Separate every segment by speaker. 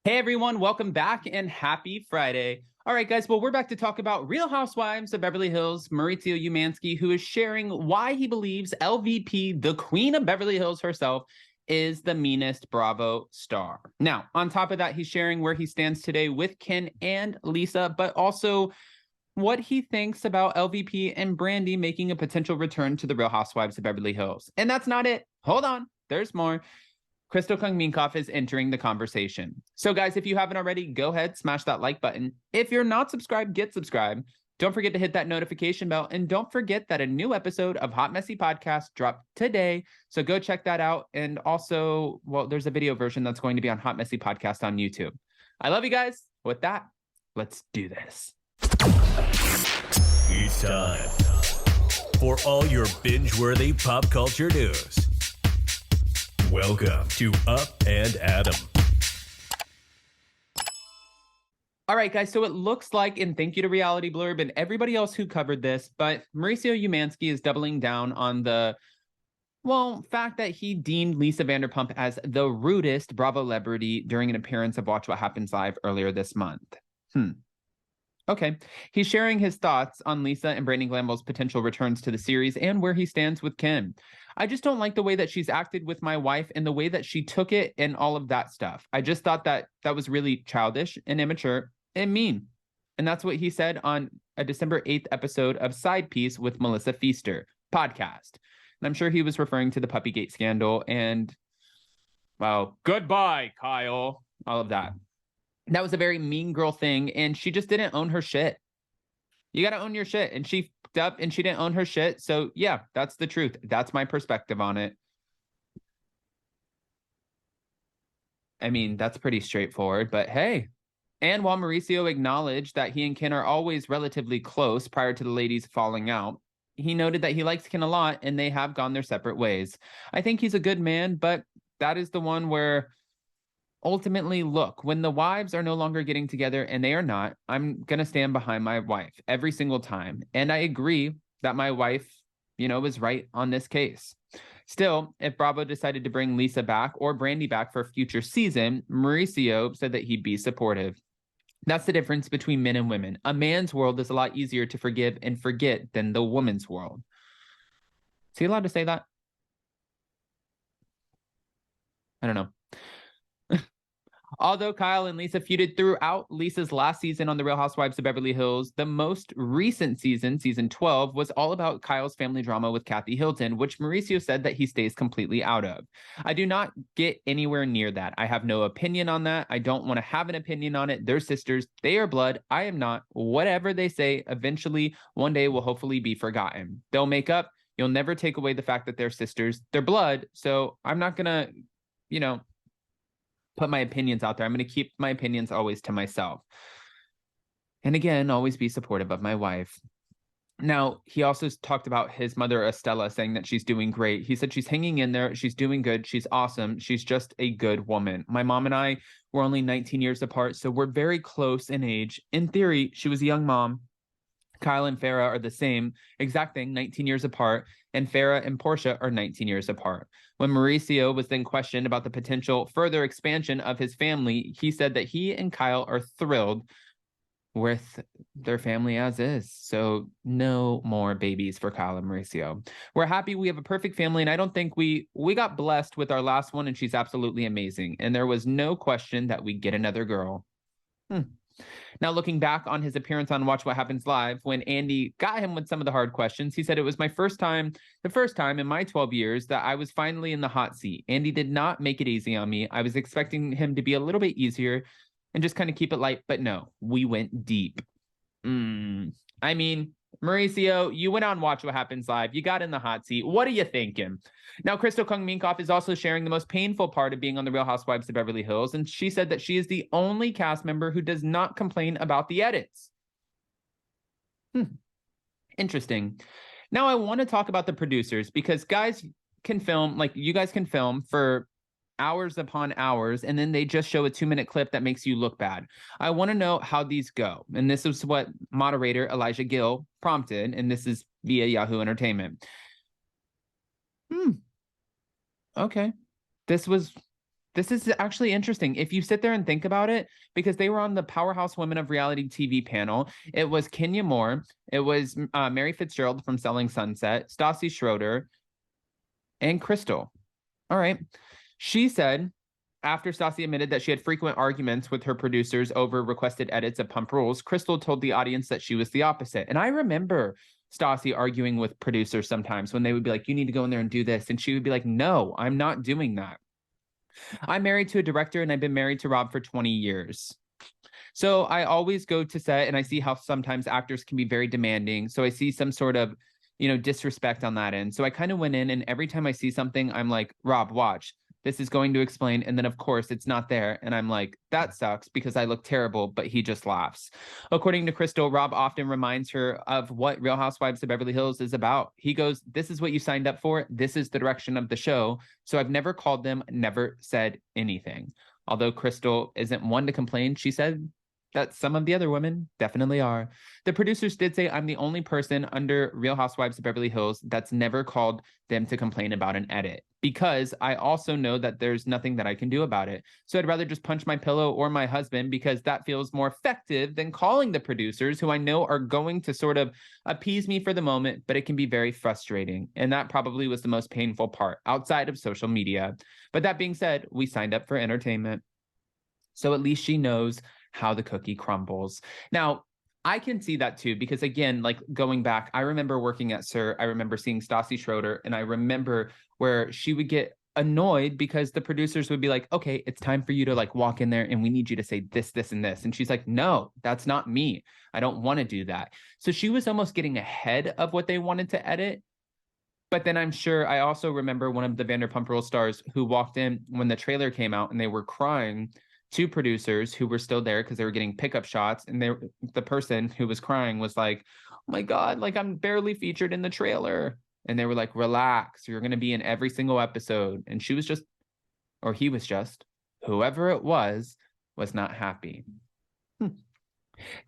Speaker 1: Hey everyone, welcome back and happy Friday. All right, guys, well, we're back to talk about Real Housewives of Beverly Hills, Mauricio Umansky, who is sharing why he believes LVP, the queen of Beverly Hills herself, is the meanest Bravo star. Now, on top of that, he's sharing where he stands today with Ken and Lisa, but also what he thinks about LVP and Brandy making a potential return to the Real Housewives of Beverly Hills. And that's not it. Hold on, there's more. Crystal Kung-Minkoff is entering the conversation. So guys, if you haven't already, go ahead, smash that like button. If you're not subscribed, get subscribed. Don't forget to hit that notification bell. And don't forget that a new episode of Hot Messy Podcast dropped today. So go check that out. And also, well, there's a video version that's going to be on Hot Messy Podcast on YouTube. I love you guys. With that, let's do this.
Speaker 2: It's time for all your binge-worthy pop culture news. Welcome to Up and Adam.
Speaker 1: All right, guys, so it looks like, and thank you to Reality Blurb and everybody else who covered this, but Mauricio Umansky is doubling down on the, fact that he deemed Lisa Vanderpump as the rudest Bravolebrity during an appearance of Watch What Happens Live earlier this month. Okay, he's sharing his thoughts on Lisa and Brandon Glanville's potential returns to the series and where he stands with Kim. I just don't like the way that she's acted with my wife and the way that she took it and all of that stuff. I just thought that was really childish and immature and mean. And that's what he said on a December 8th episode of Side Piece with Melissa Feaster podcast. And I'm sure he was referring to the Puppygate scandal and, well, goodbye, Kyle, all of that. That was a very mean girl thing, and she just didn't own her shit. You got to own your shit, and she f***ed up, and she didn't own her shit, so yeah, that's the truth. That's my perspective on it. I mean, that's pretty straightforward, but hey. And while Mauricio acknowledged that he and Ken are always relatively close prior to the ladies falling out, he noted that he likes Ken a lot, and they have gone their separate ways. I think he's a good man, but that is the one where... ultimately, look, when the wives are no longer getting together, and they are not, I'm going to stand behind my wife every single time. And I agree that my wife, is right on this case. Still, if Bravo decided to bring Lisa back or Brandy back for a future season, Mauricio said that he'd be supportive. That's the difference between men and women. A man's world is a lot easier to forgive and forget than the woman's world. Is he allowed to say that? I don't know. Although Kyle and Lisa feuded throughout Lisa's last season on The Real Housewives of Beverly Hills, the most recent season, season 12, was all about Kyle's family drama with Kathy Hilton, which Mauricio said that he stays completely out of. I do not get anywhere near that. I have no opinion on that. I don't want to have an opinion on it. They're sisters. They are blood. I am not. Whatever they say, eventually, one day will hopefully be forgotten. They'll make up. You'll never take away the fact that they're sisters. They're blood. So I'm not going to, put my opinions out there. I'm going to keep my opinions always to myself. And again, always be supportive of my wife. Now, he also talked about his mother, Estella, saying that she's doing great. He said she's hanging in there. She's doing good. She's awesome. She's just a good woman. My mom and I were only 19 years apart, so we're very close in age. In theory, she was a young mom. Kyle and Farrah are the same exact thing, 19 years apart, and Farrah and Portia are 19 years apart. When Mauricio was then questioned about the potential further expansion of his family, he said that he and Kyle are thrilled with their family as is. So no more babies for Kyle and Mauricio. We're happy we have a perfect family, and I don't think we got blessed with our last one, and she's absolutely amazing. And there was no question that we'd get another girl. Now, looking back on his appearance on Watch What Happens Live, when Andy got him with some of the hard questions, he said it was the first time in my 12 years that I was finally in the hot seat. Andy did not make it easy on me. I was expecting him to be a little bit easier and just kind of keep it light, but no, we went deep. I mean, Mauricio, you went on Watch What Happens Live. You got in the hot seat. What are you thinking? Now, Crystal Kung-Minkoff is also sharing the most painful part of being on The Real Housewives of Beverly Hills, and she said that she is the only cast member who does not complain about the edits. Interesting. Now, I want to talk about the producers because guys can film, like you guys can film for hours upon hours, and then they just show a 2-minute clip that makes you look bad. I want to know how these go. And this is what moderator Elijah Gill prompted, and this is via Yahoo Entertainment. Okay. This was This is actually interesting. If you sit there and think about it, because they were on the Powerhouse Women of Reality TV panel. It was Kenya Moore. It was Mary Fitzgerald from Selling Sunset, Stassi Schroeder, and Crystal. All right. She said, after Stassi admitted that she had frequent arguments with her producers over requested edits of Pump Rules, Crystal told the audience that she was the opposite. And I remember Stassi arguing with producers sometimes when they would be like, you need to go in there and do this. And she would be like, no, I'm not doing that. I'm married to a director and I've been married to Rob for 20 years. So I always go to set and I see how sometimes actors can be very demanding. So I see some sort of, disrespect on that end. So I kind of went in and every time I see something, I'm like, Rob, watch. This is going to explain. And then, of course, it's not there. And I'm like, that sucks because I look terrible, but he just laughs. According to Crystal, Rob often reminds her of what Real Housewives of Beverly Hills is about. He goes, this is what you signed up for. This is the direction of the show. So I've never called them, never said anything. Although Crystal isn't one to complain, she said that some of the other women definitely are. The producers did say I'm the only person under Real Housewives of Beverly Hills that's never called them to complain about an edit, because I also know that there's nothing that I can do about it. So I'd rather just punch my pillow or my husband, because that feels more effective than calling the producers, who I know are going to sort of appease me for the moment, but it can be very frustrating. And that probably was the most painful part outside of social media. But that being said, we signed up for entertainment. So at least she knows how the cookie crumbles. Now, I can see that too, because again, like going back, I remember working at SUR, I remember seeing Stassi Schroeder, and I remember where she would get annoyed because the producers would be like, okay, it's time for you to like walk in there and we need you to say this, this, and this. And she's like, no, that's not me. I don't want to do that. So she was almost getting ahead of what they wanted to edit. But then I'm sure I also remember one of the Vanderpump Rules stars who walked in when the trailer came out and they were crying to producers who were still there because they were getting pickup shots, and the person who was crying was like, oh my God, like I'm barely featured in the trailer. And they were like, relax, you're going to be in every single episode. And she was just, or he was just, whoever it was not happy.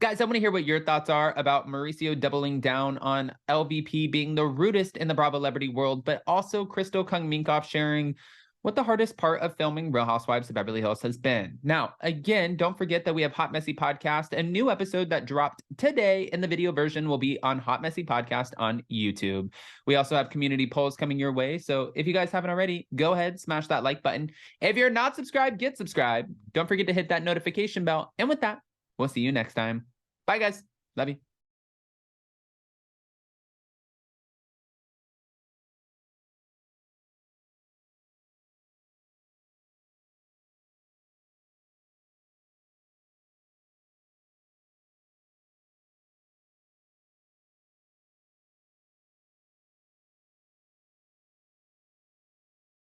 Speaker 1: Guys, I want to hear what your thoughts are about Mauricio doubling down on LVP being the rudest in the Bravolebrity world, but also Crystal Kung Minkoff sharing what the hardest part of filming Real Housewives of Beverly Hills has been. Now, again, don't forget that we have Hot Messy Podcast. A new episode that dropped today in the video version will be on Hot Messy Podcast on YouTube. We also have community polls coming your way. So if you guys haven't already, go ahead, smash that like button. If you're not subscribed, get subscribed. Don't forget to hit that notification bell. And with that, we'll see you next time. Bye, guys. Love you.